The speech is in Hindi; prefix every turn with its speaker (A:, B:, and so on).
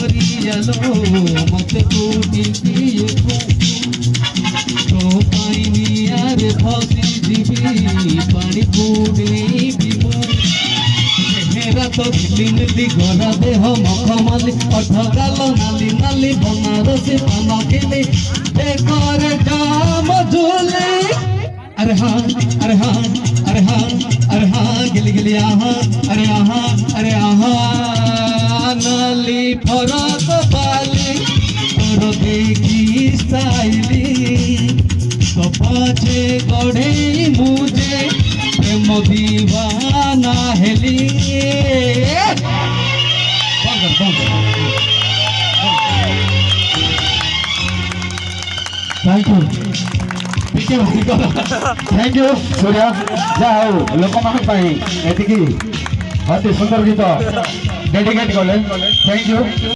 A: झरियालो मत कोटिए तो पाइनी आरे फसी जीवी पानी पुणी पीबो चेहरा तो दिल्ली नीली गरा देह मखमली अठगाल नाली नाली बनारसी पान खेली कर जाम झूले अरे हाँ अरे हाँ अरे हाँ अरे हाँ गिली गिली आहा अरे आहा नाली फरक बाली और देखी स्टाइली तो पाछे गढ़े मुझे प्रेम दीवाना हेली thank you thank you Surya जाओ लोक मान एति अति सुंदर गीत डेडिकेट कले थैंक यू।